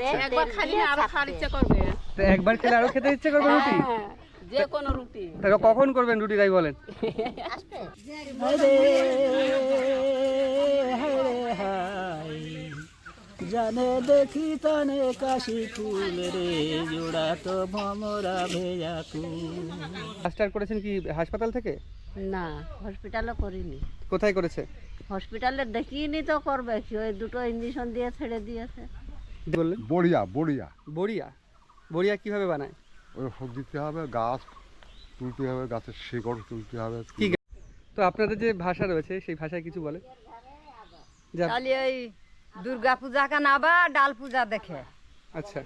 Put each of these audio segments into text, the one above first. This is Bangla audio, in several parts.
একবার খালি আরো খাওয়ার ইচ্ছা করবে। তো একবার খেলে আরো খেতে ইচ্ছে করবে রুটি? যে কোনো রুটি। তাহলে কখন করবেন রুটি তাই বলেন? জানে দেখি তানে কাশি ফুল রে জোড়া তো ভমরা ভেজা ফুল। স্টার্ট করেছেন কি হাসপাতাল থেকে? না, হসপিটালও করিনি। কোথায় করেছে? হসপিটালে দেখিনি তো করবে কি, ওই দুটো ইঞ্জেকশন দিয়ে ছেড়ে দিয়েছে। বললেন বড়িয়া বড়িয়া বড়িয়া। বড়িয়া কিভাবে বানায়? ওই ওষুধ দিতে হবে, গাছ তুলতে হবে, গাছের শিকড় তুলতে হবে। কি তো আপনাদের যে ভাষা রয়েছে সেই ভাষায় কিছু বলে? যা- তাহলে ওই দুর্গা পূজা কানাবা ডাল পূজা দেখে আচ্ছা,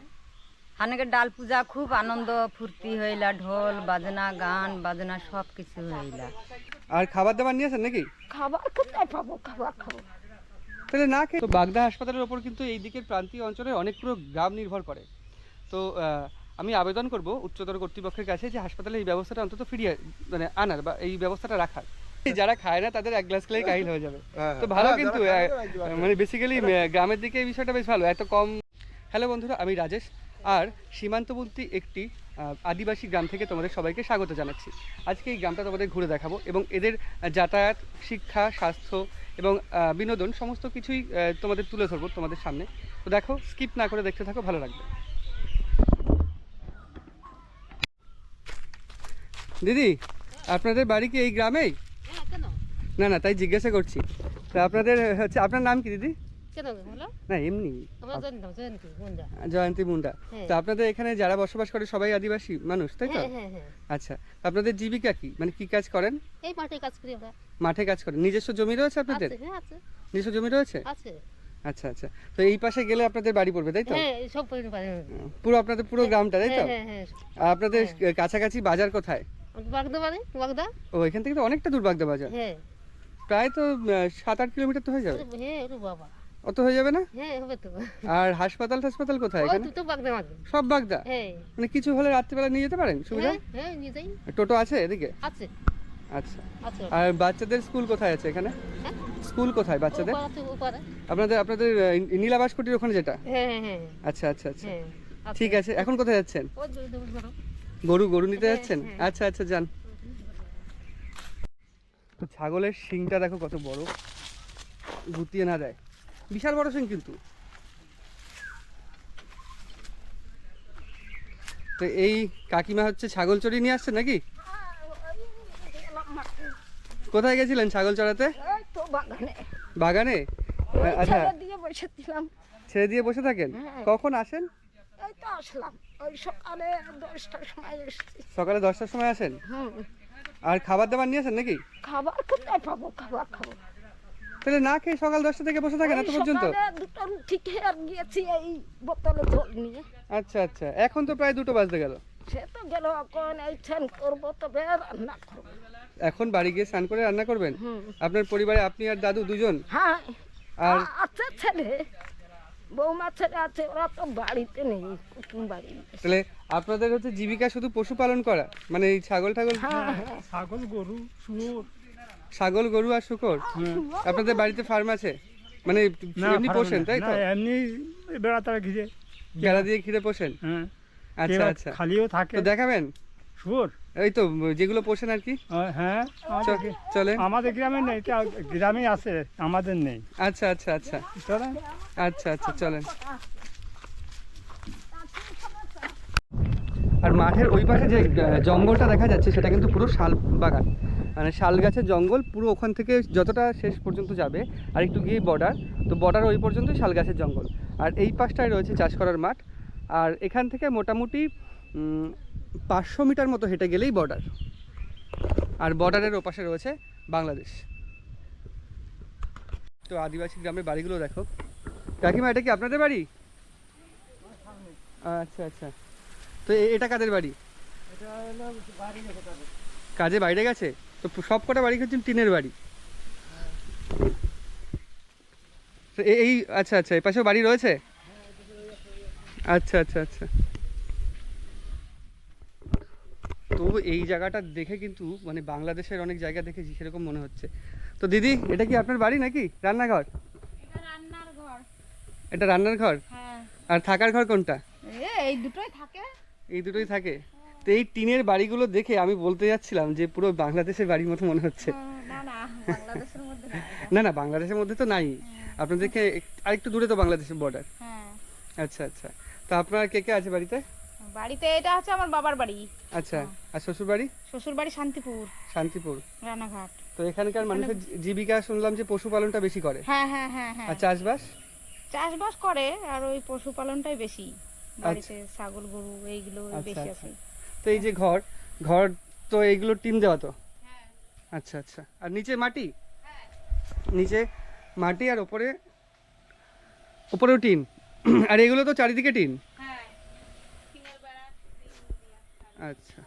হানকে ডাল পূজা খুব আনন্দ ফুর্তি হইলা, ঢোল বাজনা গান বাজনা সব কিছু হইলা। আর খাবার দাবার নিয়ে আসেন নাকি? খাবার কোথায় পাবো, খাবার খাবো। তাহলে না খেয়ে তো বাগদা হাসপাতালের ওপর কিন্তু এই দিকের প্রান্তীয় অঞ্চলে অনেক পুরো গ্রাম নির্ভর করে। তো আমি আবেদন করব উচ্চতর কর্তৃপক্ষের কাছে যে হাসপাতালে এই ব্যবস্থাটা অন্তত ফিরিয়ে মানে আনার বা এই ব্যবস্থাটা রাখার। যারা খায় না তাদের এক গ্লাস খেলেই কাহিল হয়ে যাবে। তো ভালো কিন্তু মানে বেসিক্যালি গ্রামের দিকে এই বিষয়টা বেশ ভালো, এত কম। হ্যালো বন্ধুরা, আমি রাজেশ আর সীমান্তবর্তী একটি আদিবাসী গ্রাম থেকে তোমাদের সবাইকে স্বাগত জানাচ্ছি। আজকে এই গ্রামটা তোমাদের ঘুরে দেখাবো এবং এদের যাতায়াত, শিক্ষা, স্বাস্থ্য এবং বিনোদন সমস্ত কিছুই তোমাদের তুলে ধরবো তোমাদের সামনে। তো দেখো, স্কিপ না করে দেখতে থাকো, ভালো লাগবে। দিদি, আপনাদের বাড়ি কি এই গ্রামেই? না না, তাই জিজ্ঞাসা করছি। তা আপনাদের হচ্ছে, আপনার নাম কি দিদি? না এমনি জয়ন্তী মুন্ডা। তা আপনাদের এখানে যারা বসবাস করে সবাই আদিবাসী মানুষ, তাই তো? আচ্ছা, আপনাদের জীবিকা কি, মানে কি কাজ করেন? এই মাঠে কাজ করি আমরা। মাঠে কাজ করেন। নিজস্ব জমি রয়েছে আপনাদের? আছে। নিজস্ব জমি রয়েছে? আছে। আচ্ছা আচ্ছা। তো এই পাশে গেলে আপনাদের বাড়ি পড়বে, তাই তো? হ্যাঁ, সব পরিবার। পুরো আপনাদের পুরো গ্রামটা, তাই তো? হ্যাঁ। আর আপনাদের কাছাকাছি বাজার কোথায়? বাগদা মানে বাগদা। ও, এখান থেকে তো অনেকটা দূর বাগদা বাজার। হ্যাঁ। প্রায় তো 7-8 কিলোমিটার তো হয়ে যাবে। হ্যাঁ রে বাবা। অত হয়ে যাবে না? হ্যাঁ হবে তো। আর হাসপাতাল কোথায় ওই এখানে? তো বাগদা মাঝে। সব বাগদা? হ্যাঁ। মানে কিছু হলে রাত্রিবেলা নিয়ে যেতে পারেন, সুবিধা? হ্যাঁ নিয়ে যাই। টোটো আছে এদিকে? আছে। আচ্ছা। আছে। আর বাচ্চাদের স্কুল কোথায় আছে এখানে? হ্যাঁ? স্কুল কোথায় বাচ্চাদের? ওপারে। আপনাদের নীলাবাস কুটির ওখানে যেটা? হ্যাঁ। আচ্ছা আচ্ছা আচ্ছা, হ্যাঁ। ঠিক আছে। এখন কোথায় যাচ্ছেন? ওই ধরো। গরু নিতে যাচ্ছেন? আচ্ছা আচ্ছা, যান। তো ছাগলের শিংটা দেখো কত বড়, গুটিয়ে না দেয়, বিশাল বড় শিং কিন্তু। তো এই কাকিমা হচ্ছে ছাগল চড়িয়ে নিয়ে আসছেন নাকি? কোথায় গেছিলেন ছাগল চড়াতে? বাগানে? আচ্ছা, ছেড়ে দিয়ে বসে থাকেন? কখন আসেন? এই তো আসলাম, ওই সকালে 10টার সময় এসেছি। সকালে 10টার সময় আসেন? আর খাবার দাবার নিয়ে আসেন নাকি? খাবার কোথায় পাবো, খাবার খাবো। তাহলে না খেয়ে সকাল 10টা থেকে বসে থাকেন এত পর্যন্ত? সকালে দুটো রুটি খেয়ে আর গিয়েছি এই বোতলে জল নিয়ে। আচ্ছা আচ্ছা, এখন তো প্রায় 2টো বাজতে গেল। সে তো গেল, এখন এই স্নান করবো, তবে রান্না করবো। এখন বাড়ি গিয়ে স্নান করে রান্না করবেন? আপনার পরিবারে আপনি আর দাদু দুজন? হ্যাঁ। আর আছে ছেলে, বৌমা ছেলে আছে, ওরা তো বাড়িতে নেই, কুটুম বাড়ি। তাহলে আপনাদের হচ্ছে জীবিকা শুধু পশুপালন করা, মানে এই ছাগল ছাগল গরু শুয়োর। ছাগল গরু আর শূকর? আপনাদের বাড়িতে ফার্ম আছে, মানে এমনি পোষেন তাই তো? এমনি বেড়াতে ঘিরে বেড়া দিয়ে ঘিরে পোষেন? হ্যাঁ। আচ্ছা আচ্ছা, খালিও থাকে। তো দেখাবেন শুয়োর? এই তো যেগুলো পোষেন আর কি। হ্যাঁ, চলেন। আমাদের গ্রামে নেই, গ্রামে আছে, আমাদের নেই। আচ্ছা আচ্ছা আচ্ছা চলেন। আচ্ছা আচ্ছা, চলেন। আর মাঠের ওই পাশে যে জঙ্গলটা দেখা যাচ্ছে সেটা কিন্তু পুরো শাল বাগান, মানে শাল গাছের জঙ্গল পুরো। ওখান থেকে যতটা শেষ পর্যন্ত যাবে আর একটু গিয়ে বর্ডার, তো বর্ডার ওই পর্যন্তই শাল গাছের জঙ্গল। আর এই পাশটায় রয়েছে চাষ করার মাঠ। আর এখান থেকে মোটামুটি 500 মিটার মতো হেঁটে গেলেই বর্ডার। আর বর্ডারের ওপাশে রয়েছে বাংলাদেশ। তো আদিবাসী গ্রামের বাড়িগুলো দেখো। কাকিমা, এটা কি আপনাদের বাড়ি? আচ্ছা আচ্ছা, তো এটা কাদের বাড়ি? কাজে বাইরে গেছে? তো সব কটা বাড়ি হচ্ছে টিনের বাড়ি। তো এই আচ্ছা আচ্ছা, এই পাশেও বাড়ি রয়েছে? আচ্ছা আচ্ছা আচ্ছা। তো এই জায়গাটা দেখে কিন্তু মানে বাংলাদেশের অনেক জায়গা দেখেছি সেরকম মনে হচ্ছে। তো দিদি, এটা কি আপনার বাড়ি নাকি রান্নাঘর? এটা রান্নার ঘর। আর থাকার ঘর কোনটা? এই দুটোই থাকে। এই দুটোই থাকে। তো এই টিনের বাড়িগুলো দেখে আমি বলতে যাচ্ছিলাম যে পুরো বাংলাদেশের বাড়ির মতো মনে হচ্ছে। না না, বাংলাদেশের মধ্যে না। না না, বাংলাদেশের মধ্যে তো নাই, আপনাদেরকে আরেকটু দূরে তো বাংলাদেশের বর্ডার। হ্যাঁ, আচ্ছা আচ্ছা। তো আপনার কে কে আছে বাড়িতে? বাড়িতে এটা হচ্ছে আমার বাবার বাড়ি। আচ্ছা, আর শ্বশুর বাড়ি? শ্বশুর বাড়ি শান্তিপুর, শান্তিপুর, রানাঘাট। তো এখানকার মানুষের জীবিকা শুনলাম যে পশুপালনটা বেশি করে। হ্যাঁ হ্যাঁ হ্যাঁ হ্যাঁ, আর চাষবাস? চাষবাস করে, আর ওই পশুপালনটাই বেশি বাড়িতে, ছাগল গরু এইগুলো আচ্ছা, বেশি আচ্ছা। আছে। তো এই যে ঘর ঘর তো এইগুলো টিন দেওয়া তো? আচ্ছা আচ্ছা। আর নিচে মাটি? নিচে মাটি আর ওপরেও টিন। আর এগুলো তো চারিদিকে টিন? আচ্ছা।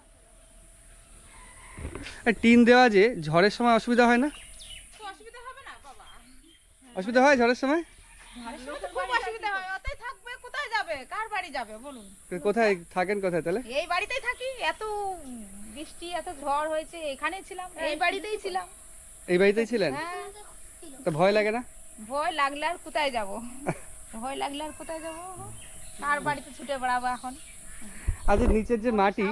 আর টিন দেওয়া যে ঝড়ের সময় অসুবিধা হয় না? অসুবিধা হবে না বাবা, অসুবিধা হয় ঝড়ের সময়? খুব অসুবিধা হয়। ওতেই থাকবে, কোথায় যাবে, কার বাড়ি যাবে বলুন? কোথায় থাকেন, কোথায় তাহলে? এই বাড়িতেই থাকি। এত বৃষ্টি, এত ঝড় হয়েছে, এখানেই ছিলাম, এই বাড়িতেই ছিলাম। এই বাড়িতেই ছিলেন? হ্যাঁ, তো ভয় লাগে না? ভয় লাগলে আর কোথায় যাব? ভয় লাগলে আর কোথায় যাব? কার বাড়িতে ছুটে বেড়াবো এখন? আজ নিচের যে মাটি,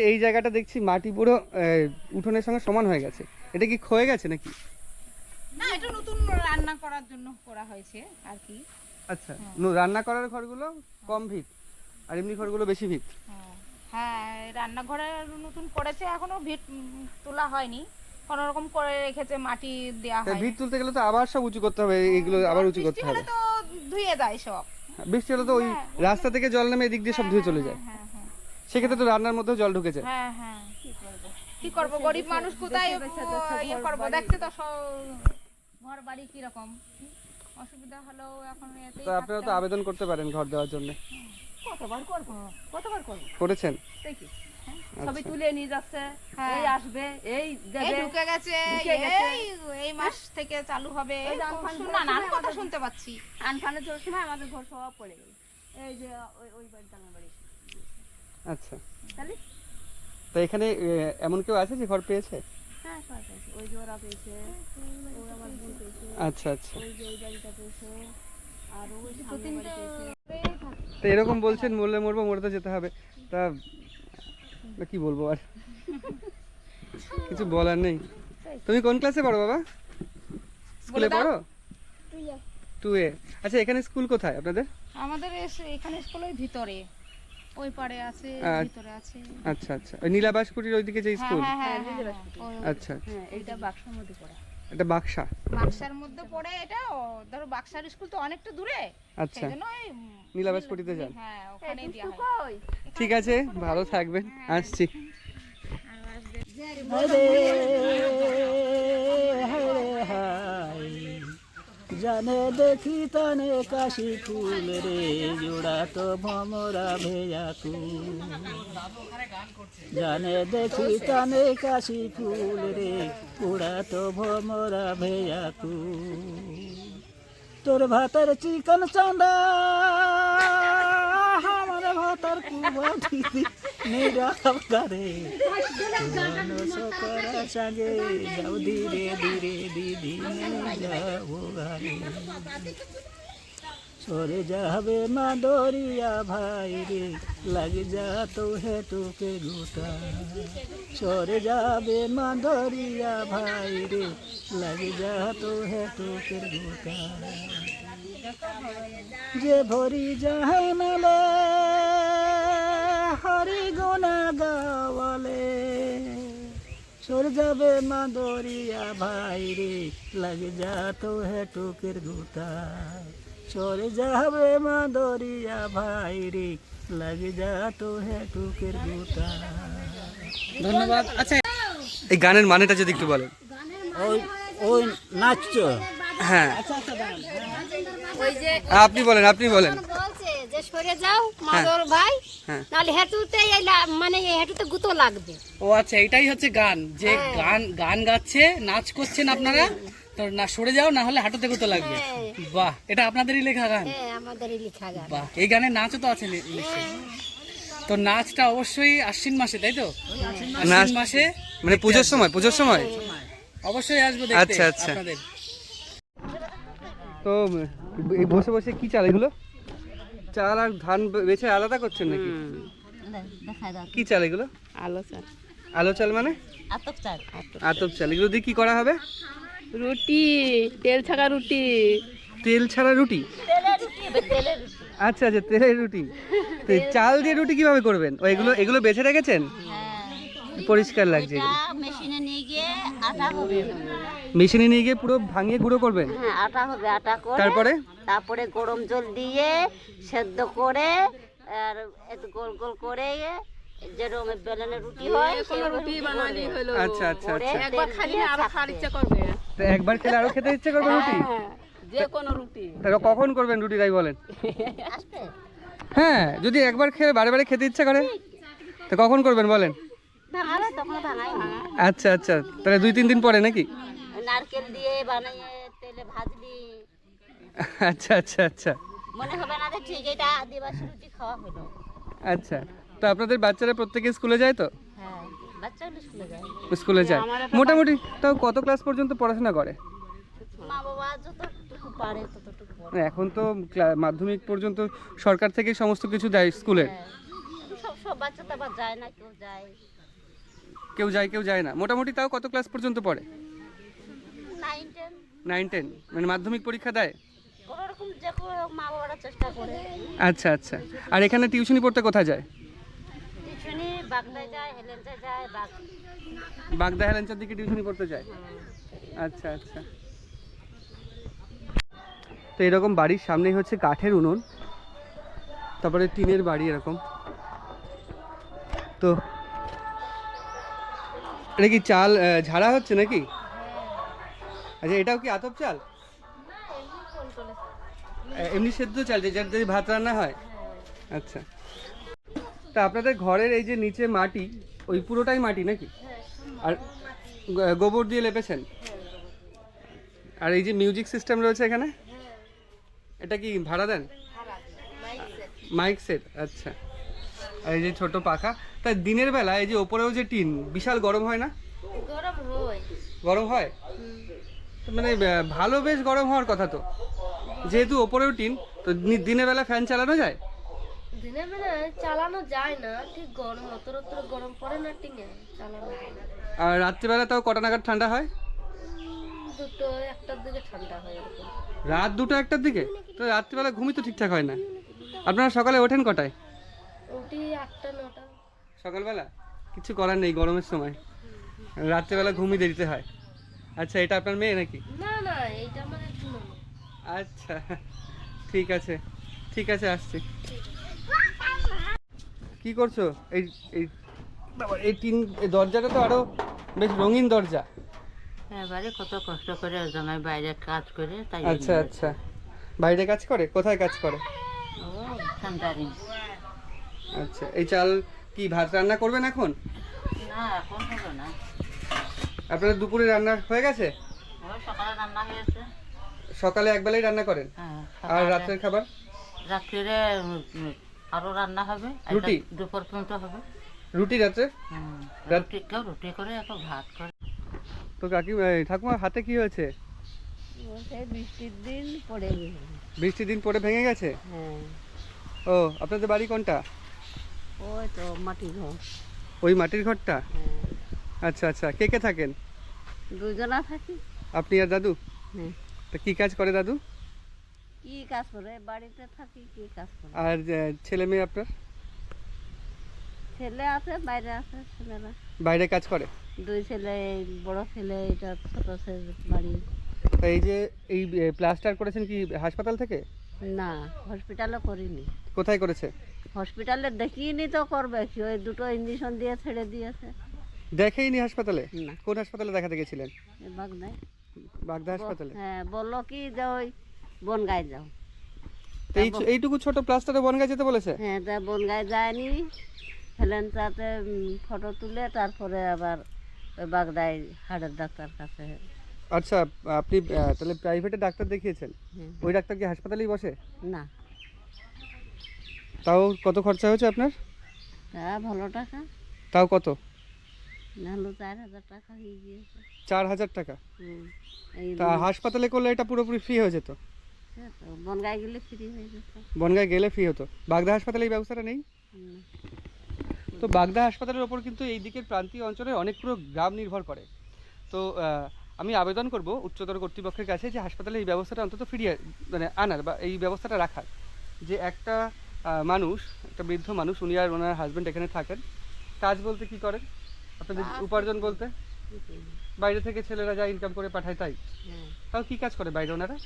এই জায়গাটা দেখছি মাটি পুরো উঠোনের সঙ্গে সমান হয়ে গেছে, এটা কি ক্ষয়ে গেছে নাকি? না, এটা নতুন রান্না করার জন্য করা হয়েছে আর কি। আচ্ছা, রান্না করার ঘরগুলো কম ভিত আর এমনি ঘরগুলো বেশি ভিত? হ্যাঁ, রান্নাঘরে নতুন করেছে, এখনো ভিত তোলা হয়নি, কোনো রকম করে রেখেছে, মাটি দেয়া হয়। ভিত তুলতে গেলে তো আবার সব উঁচু করতে হবে, এইগুলো আবার উঁচু করতে হবে। তো ধুয়ে যায় সব। বৃষ্টি হলে তো ওই রাস্তা থেকে জল নেমে এদিক দিয়ে সব ধুয়ে চলে যায়, হ্যাঁ হ্যাঁ সেক্ষেত্রে তো রান্নার মধ্যেও জল ঢুকে যায়। হ্যাঁ হ্যাঁ, কি করবো, গরিব মানুষ কোথায় ইয়ে করবো? দেখছে তো ঘর বাড়ি কিরকম, অসুবিধা হলেও এখন এতেই তো আপনারা তো আবেদন করতে পারেন ঘর দেওয়ার জন্য। কতবার করবো, কতবার করবো, করেছেন? সবই তুলে নিয়ে যাচ্ছে, এই আসবে, এই ঢুকে গেছে, এই মাস থেকে চালু হবে। নানান কথা শুনতে পাচ্ছি। আনফানের সময় আমাদের ঘর সব পড়ে গেল, এই যে ওই বাড়িতে আমার বাড়ি। আচ্ছা, তাহলে তো এখানে এমন কেউ আছে যে ঘর পেয়েছে? হ্যাঁ, সব পেয়েছে, ওই যে ওরা পেয়েছে, ওই আমার বোন পেয়েছে, আচ্ছা আচ্ছা। ওই যে ওই বাড়িটা পেয়েছে, আর ওই সামনে বাড়ি পেয়েছে। তো এরকম বলছেন মরলে মরবো, মরে তো যেতে হবে, তা কি বলবো আর, কিছু বলার নেই। তুমি কোন ক্লাসে পড়ো বাবা? স্কুলে পড়ো? 2A। আচ্ছা, এখানে স্কুল কোথায় আপনাদের? আমাদের এখানে স্কুল ওই ভিতরে, ওই পারে আছে, ভিতরে আছে। আচ্ছা আচ্ছা, ওই নীলাবাসকুটির ওইদিকে যে স্কুল? হ্যাঁ হ্যাঁ, আচ্ছা, এইটা বাক্সার মধ্যে পড়ে। এটা বাক্সা? বাক্সার মধ্যে পড়ে এটা। ধরো বাক্সার স্কুল তো অনেকটা দূরে, আচ্ছা, সেজন্য ওই নীলাবাসকুটিতে যান। হ্যাঁ, ওখানেই দেয়া হয়। ঠিক আছে, ভালো থাকবেন, আসছি। হরে হরে হাই জানে দেখি তানে কাশি ফুল রে জোড়া তো ভমরা ভেজাকু জানে দেখি তানে কাশি ফুল রে জোড়া তো ভমরা ভেজাকু তোর ভাতের চিকন চাঁদা আমার ভাতার কুবা দিদি নিরাম গারে সকরা সাজে যাও ধীরে ধীরে দিদি যাবো গারে সরে যাবে মা দরিয়া ভাই রে লাগে যা তো হেতুকে গোটা সরে যাবে মা দরিয়া ভাই রে লাগে যা তো হেতুকে গোটা যে ভরি জাহানালে হরি গুণা গাওয়ালে সরে যাবে মা দরিয়া ভাই রে লাগে যা তো হেতুকের গোটা সরে যাবে মা দরিয়া ভাই রে লাগে যা তো হেতুকের গোটা। ধন্যবাদ। আচ্ছা, এই গানের মানেটা যদি একটু বলেন। ওই ওই নাচছো? হ্যাঁ, আপনি বলেন, আপনি বলেন। বলছে যে সরে যাও মাদর ভাই, নাহলে হেঁটুতে মানে হেঁটুতে গুতো লাগবে। ও আচ্ছা, এটাই হচ্ছে গান, যে গান গাচ্ছে, নাচ করছেন আপনারা, তো না সরে যাও, না হলে হাঁটুতে গুতো লাগবে। বাহ, এটা আপনাদেরই লেখা গান? হ্যাঁ, আমাদেরই লেখা গান। বাহ, এই গানের নাচও তো আছে নিশ্চয়ই। তো নাচটা অবশ্যই আশ্বিন মাসে, তাই তো? আশ্বিন মাসে মানে পুজোর সময়, পুজোর সময় অবশ্যই আসবো দেখতে। আচ্ছা আচ্ছা। তো এই বসে বসে কি চাল এগুলো? চাল আর ধান বেছে আলাদা করছেন নাকি? কি চাল এগুলো? আলো চাল। আলো চাল মানে? আতপ চাল। এগুলো দিয়ে কি করা হবে? রুটি, তেল ছাড়া রুটি। তেল ছাড়া রুটি? আচ্ছা আচ্ছা, তেলের রুটি। তো এই চাল দিয়ে রুটি কিভাবে করবেন? ও এগুলো এগুলো বেছে রেখেছেন? পরিষ্কার লাগছে। মেশিনে নিয়ে গিয়ে আটা হবে, মেশিনে নিয়ে গিয়ে পুরো ভাঙিয়ে গুঁড়ো করবেন? হ্যাঁ আটা হবে, আটা করে তারপরে গরম জল দিয়ে সেদ্ধ করে আর একটু গোল গোল করে যেরকম বেলনের রুটি হয় সেই রুটি বানালি হলো। আচ্ছা আচ্ছা আচ্ছা। একবার খালি আরো খাওয়ার ইচ্ছা করবে। তো একবার খেলে আরো খেতে ইচ্ছে করবে রুটি? যে কোনো রুটি। তাহলে কখন করবেন রুটি তাই বলেন? হ্যাঁ, যদি একবার খেয়ে বারে বারে খেতে ইচ্ছা করে তো কখন করবেন বলেন? ভাঙাবে তখন ভাঙাই আচ্ছা আচ্ছা, তাহলে 2-3 দিন পরে নাকি? নারকেল দিয়ে বানিয়ে তেলে ভাজলি আচ্ছা আচ্ছা আচ্ছা মনে হবে না যে ঠিক এটা আদিবাসী রুটি খাওয়া হলো। আচ্ছা। তো আপনাদের বাচ্চারা প্রত্যেকে স্কুলে যায় তো? হ্যাঁ বাচ্চাগুলো স্কুলে যায়, স্কুলে যায়। মোটামুটি তাও কত ক্লাস পর্যন্ত পড়াশোনা করে? মা বাবা যতটুকু পারে ততটুকু পড়ে। এখন তো মাধ্যমিক পর্যন্ত সরকার থেকে সমস্ত কিছু দেয় স্কুলে। সব বাচ্চা তো আবার যায় না, কেউ যায় কেউ যায় না। মোটামুটি তাও কত ক্লাস পর্যন্ত পড়ে? 9-10 9-10 মানে মাধ্যমিক পরীক্ষা দেয়? কোনো রকম যে মা বাবারা চেষ্টা করে। আচ্ছা আচ্ছা। আর এখানে টিউশনি পড়তে কোথায় যায়? টিউশনি বাগদায় যায়, হেলেঞ্চা যায়, বাগদা হেলেঞ্চার দিকে টিউশনি পড়তে যায়? আচ্ছা আচ্ছা। তো এরকম বাড়ির সামনেই হচ্ছে কাঠের উনুন, তারপরে টিনের বাড়ি এরকম। তো এটা কি চাল ঝাড়া হচ্ছে নাকি? আচ্ছা, এটাও কি আতপ চাল? এমনি সেদ্ধ চাল যেটা দিয়ে ভাত রান্না হয়? আচ্ছা। তা আপনাদের ঘরের এই যে নিচে মাটি, ওই পুরোটাই মাটি নাকি? আর গোবর দিয়ে লেপেছেন? আর এই যে মিউজিক সিস্টেম রয়েছে এখানে, এটা কি ভাড়া দেন? Mic set. আচ্ছা। আর এই যে ছোট পাখা। তাই দিনের বেলা এই যে ওপরেও যে টিন, বিশাল গরম হয় না? গরম হয়? তো মানে ভালো, বেশ গরম হওয়ার কথা তো, যেহেতু ওপরেও টিন। তো দিনের বেলা ফ্যান চালানো যায়? দিনের বেলা চালানো যায় না, ঠিক গরম অতর গরম পড়ে না, টিনে চালানো যায় না। আর রাত্রিবেলা তাও কটা নাগাদ ঠান্ডা হয়? 2-1টার দিকে ঠান্ডা হয় এরকম। রাত 2-1টার দিকে? তো রাত্রিবেলা ঘুমই তো ঠিকঠাক হয় না। আপনারা সকালে ওঠেন কটায়? উঠি 8টা-9টা। সকালবেলা? কিছু করার নেই, গরমের সময় রাত্রিবেলা ঘুমই দেরিতে হয়। আচ্ছা, এটা আপনার মেয়ে নাকি? না না, এইটা মানে শুনুন। আচ্ছা ঠিক আছে, ঠিক আছে, আসছি। কি করছো? এই এই বাবা, এই টিন, এই দরজাটা তো আরো বেশ রঙিন দরজা। এবারে কত কষ্ট করে জামাই বাইরে কাজ করে তাই। আচ্ছা আচ্ছা, বাইরে কাজ করে? কোথায় কাজ করে? সেন্টারিং। আচ্ছা, এই চাল কি ভাত রান্না করবেন এখন? না এখন হবে না, আপনাদের দুপুরে রান্না হয়ে গেছে? ওই সকালে রান্না হয়েছে। সকালে একবেলাই রান্না করেন? হ্যাঁ, আর রাতের খাবার? রাত্রিরে আরো রান্না হবে, রুটি? দুপুর পর্যন্ত হবে রুটি রাত্রে? রুটি, কেউ রুটি করে কেউ ভাত করে। তো কাকি, ঠাকুমার হাতে কি হয়েছে? বৃষ্টির দিন পড়ে গেছে। বৃষ্টির দিন পরে ভেঙে গেছে? হ্যাঁ। ও, আপনাদের বাড়ি কোনটা? ওই তো মাটির ঘর। ওই মাটির ঘরটা? আচ্ছা আচ্ছা। কে কে থাকেন? দুজনা থাকি। আপনি আর দাদু? হ্যাঁ। তো কি কাজ করে দাদু? কি কাজ করে? বাড়িতে থাকি, কি কাজ করে? আর ছেলে মেয়ে আপনার? ছেলে আছে, বাইরে আছে ছেলেরা। বাইরে কাজ করে? 2 ছেলে, বড় ছেলে এটা ছোট ছেলে বাড়ি। তো এই যে এই প্লাস্টার করেছেন কি হাসপাতাল থেকে? না, হসপিটালে করিনি। কোথায় করেছে? হসপিটালে দেখিয়ে তো করবে কি, ওই 2টো ইঞ্জেকশন দিয়ে ছেড়ে দিয়েছে। দেখেইনি হাসপাতালে? না। কোন হাসপাতালে দেখাতে গেছিলেন? এই বাগদায়। বাগদা হাসপাতালে? হ্যাঁ, বললো কি যে ওই বনগায় যাও। তো এইটুকু ছোট প্লাস্টারে বনগাঁ যেতে বলেছে? হ্যাঁ, তা বনগায় যায়নি, হেলেনচাতে ফটো তুলে তারপরে আবার ওই বাগদায় হাড়ের ডাক্তার কাছে। আচ্ছা, আপনি তাহলে প্রাইভেটে ডাক্তার দেখিয়েছেন? হ্যাঁ। ওই ডাক্তার কি হাসপাতালেই বসে? না, তাও কত খরচা হয়েছে আপনার? তা ভালো টাকা, তাও কত? না হলো 4,000 টাকা হয়ে গিয়েছে। 4,000 টাকা? এই তা হাসপাতালে করলে এটা পুরোপুরি ফ্রি হয়ে যেত? তো বনগায় গেলে ফ্রি হয়ে যেত। বনগাঁ গেলে ফ্রি হতো, বাগদা হাসপাতালে এই ব্যবস্থাটা নেই। হুম। তো বাগদা হাসপাতালের ওপর কিন্তু এই দিকের প্রান্তীয় অঞ্চলে অনেকগুলো গ্রাম নির্ভর করে। তো আমি আবেদন করব উচ্চতর কর্তৃপক্ষের কাছে যে হাসপাতালে এই ব্যবস্থাটা অন্তত ফিরিয়ে মানে আনার বা এই ব্যবস্থাটা রাখার। যে একটা মানুষ, একটা বৃদ্ধ মানুষ, উনি আর ওনার হাজব্যান্ড এখানে থাকেন, কাজ বলতে কি করেন আপনাদের, উপার্জন বলতে বাইরে থেকে ছেলেরা যা ইনকাম করে পাঠায় তাই। হ্যাঁ, তাও কি কাজ করে বাইরে ওনারা?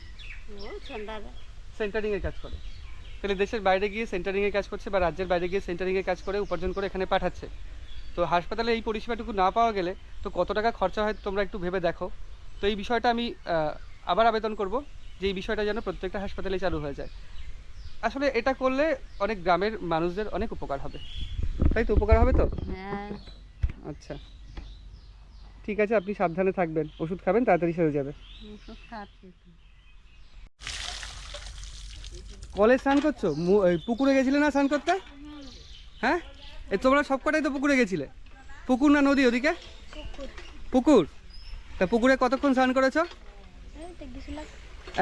ও সেন্টারে। সেন্টারিংয়ের কাজ করে। তাহলে দেশের বাইরে গিয়ে সেন্টারিংয়ের কাজ করছে বা রাজ্যের বাইরে গিয়ে সেন্টারিংয়ের কাজ করে উপার্জন করে এখানে পাঠাচ্ছে। তো হাসপাতালে এই পরিষেবাটুকু না পাওয়া গেলে তো কত টাকা খরচা হয় তোমরা একটু ভেবে দেখো। তো এই বিষয়টা আমি আবার আবেদন করব যে এই বিষয়টা যেন প্রত্যেকটা হাসপাতালে চালু হয়ে যায়। আসলে এটা করলে অনেক গ্রামের মানুষদের অনেক উপকার হবে, তাই তো? উপকার হবে তো? হ্যাঁ, আচ্ছা ঠিক আছে, আপনি সাবধানে থাকবেন, ওষুধ খাবেন, তাড়াতাড়ি সেরে যাবে। ওষুধ খাচ্ছি তো। কলে স্নান করছো? পুকুরে গেছিলে না স্নান করতে? হ্যাঁ, তোমরা সব কটাই তো পুকুরে গেছিলে। পুকুর না নদী ওদিকে? পুকুর। তা পুকুরে কতক্ষণ স্নান করেছো?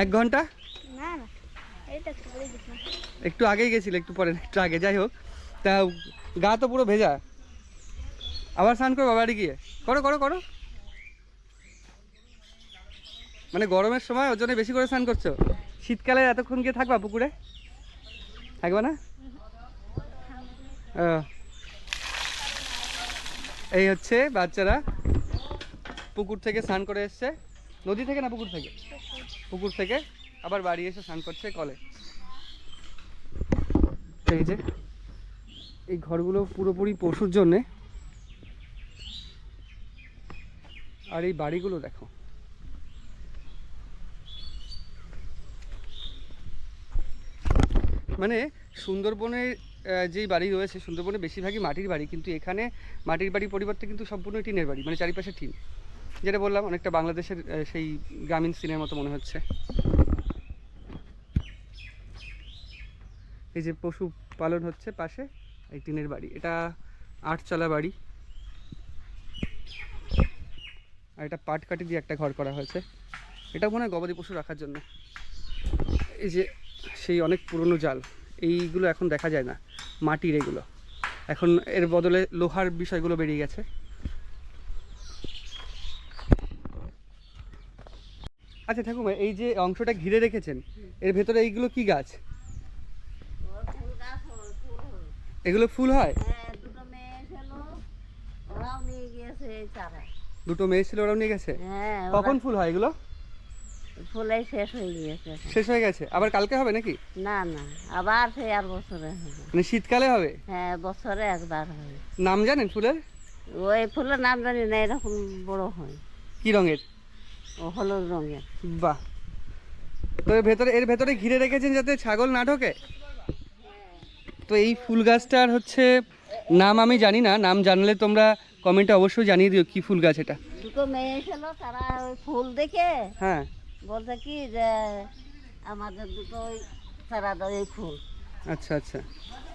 1 ঘন্টা? একটু আগেই গেছিলে, একটু পরে, একটু আগে, যাই হোক। তা গা তো পুরো ভেজা, আবার স্নান করো বাড়ি গিয়ে। করো করো করো। মানে গরমের সময় ওর জন্য বেশি করে স্নান করছো? শীতকালে এতক্ষণ গিয়ে থাকবা পুকুরে? থাকবা না? এই হচ্ছে বাচ্চারা পুকুর থেকে স্নান করে এসছে। নদী থেকে না পুকুর থেকে? পুকুর থেকে আবার বাড়ি এসে স্নান করছে কলে। এই যে এই ঘরগুলো পুরোপুরি পশুর জন্যে, আর এই বাড়িগুলো দেখো। মানে সুন্দরবনের যেই বাড়ি রয়েছে, সুন্দরবনে বেশিরভাগই মাটির বাড়ি, কিন্তু এখানে মাটির বাড়ির পরিবর্তে কিন্তু সম্পূর্ণ টিনের বাড়ি, মানে চারিপাশে টিন। যেটা বললাম, অনেকটা বাংলাদেশের সেই গ্রামীণ সিনের মতো মনে হচ্ছে। এই যে পশু পালন হচ্ছে পাশে, এই টিনের বাড়ি, এটা 8 বাড়ি। আর এটা পাট কাটি দিয়ে একটা ঘর করা হয়েছে, এটা মনে হয় গবাদি পশু রাখার জন্য। এই যে সেই অনেক পুরনো জাল, এইগুলো এখন দেখা যায় না, মাটির এগুলো, এখন এর বদলে লোহার বিষয়গুলো বেরিয়ে গেছে। আচ্ছা ঠাকুমা, এই যে অংশটা ঘিরে রেখেছেন, এর ভেতরে এইগুলো কি গাছ? এগুলো ফুল হয়? হ্যাঁ, দুটো মেয়ে ছিল, ওরাও নিয়ে গিয়েছে এই চারা। দুটো মেয়ে ছিল, ওরাও নিয়ে গেছে? হ্যাঁ, কখন ফুল হয় এগুলো? ফুলে শেষ হয়ে গিয়েছে। শেষ হয়ে গেছে, আবার কালকে হবে নাকি? না না, আবার সে আর বছরে হবে। মানে শীতকালে হবে? হ্যাঁ, বছরে একবার হয়। নাম জানেন ফুলের? ওই ফুলের নাম জানি না, এরকম বড় হয়। কি রঙের? ও হলুদ রঙের। বাহ। তো এর ভেতরে ঘিরে রেখেছেন যাতে ছাগল না ঢোকে। তো এই ফুল গাছটার হচ্ছে নাম আমি জানি না, নাম জানলে তোমরা কমেন্টে অবশ্যই জানিয়ে দিও কি ফুল গাছ এটা। দুটো মেয়ে ছিল, তারা ওই ফুল দেখে হ্যাঁ, বলতে কি যে আমাদের দুটো ওই চারা দাও এই ফুল। আচ্ছা আচ্ছা,